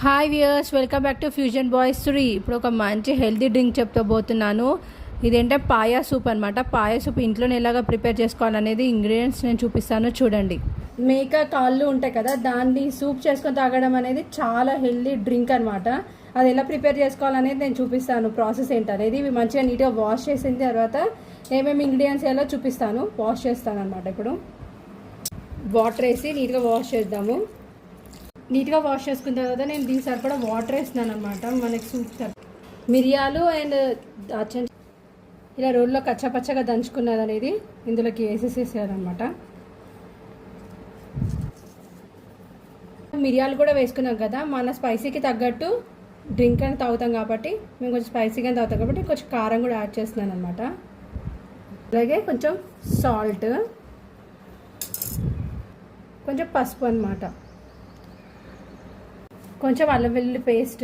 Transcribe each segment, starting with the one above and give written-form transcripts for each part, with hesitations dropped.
Hi viewers, welcome back to fusion boys 3. ఇప్పుడు ఒక మంచి హెల్తీ డ్రింక్ చెప్తబోతున్నాను. ఇదేంటే పాయా సూప్ అనమాట. పాయా సూప్ ఇంట్లోనే ఎలాగ ప్రిపేర్ చేసుకోవాలనేది ఇంగ్రీడియంట్స్ నేను చూపిస్తాను, చూడండి. మేక కాళ్ళు ఉంటాయి కదా, దాన్ని సూప్ చేసుకొని తాగడం అనేది చాలా హెల్తీ డ్రింక్ అనమాట. అది ఎలా ప్రిపేర్ చేసుకోవాలనేది నేను చూపిస్తాను, ప్రాసెస్ ఏంటనేది. ఇవి మంచిగా నీట్గా వాష్ చేసిన తర్వాత ఏమేమి ఇంగ్రీడియంట్స్ ఎలా చూపిస్తాను, వాష్ చేస్తాను అనమాట. ఇప్పుడు వాటర్ వేసి నీట్గా వాష్ చేద్దాము. నీట్గా వాష్ చేసుకున్న తర్వాత నేను దీని సరిపడా వాటర్ వేస్తున్నాను అనమాట. మనకి సూప్ మిరియాలు అండ్ ఇలా రోల్లో కచ్చపచ్చగా దంచుకున్నది అనేది ఇందులోకి వేసేసేయాలన్నమాట. మిరియాలు కూడా వేసుకున్నాం కదా, మన స్పైసీకి తగ్గట్టు డ్రింక్ అని తాగుతాం కాబట్టి మేము కొంచెం స్పైసీగా తాగుతాం కాబట్టి కొంచెం కారం కూడా యాడ్ చేస్తున్నాను అనమాట. అలాగే కొంచెం సాల్ట్, కొంచెం పసుపు అనమాట, కొంచెం అల్లం వెల్లుల్లి పేస్ట్,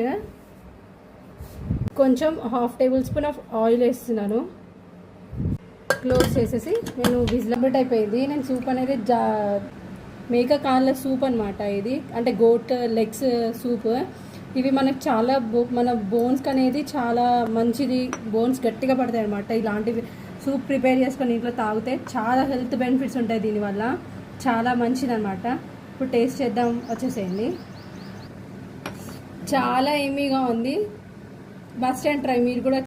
కొంచెం 1/2 టేబుల్ స్పూన్ ఆఫ్ ఆయిల్ వేస్తున్నాను. క్లోజ్ చేసేసి నేను విజిలబుల్ అయిపోయింది. నేను సూప్ అనేది మేక కాళ్ళ సూప్ అనమాట. ఇది అంటే గోట్ లెగ్స్ సూప్. ఇవి మనకు చాలా మన బోన్స్కి అనేది చాలా మంచిది, బోన్స్ గట్టిగా పడతాయి అనమాట. ఇలాంటివి సూప్ ప్రిపేర్ చేసుకొని ఇంట్లో తాగితే చాలా హెల్త్ బెనిఫిట్స్ ఉంటాయి, దీనివల్ల చాలా మంచిది అనమాట. ఇప్పుడు టేస్ట్ చేద్దాం, వచ్చేసేయండి. చాలా ఎమ్మీగా ఉంది. మస్ట్ అండ్ ట్రై, మీరు కూడా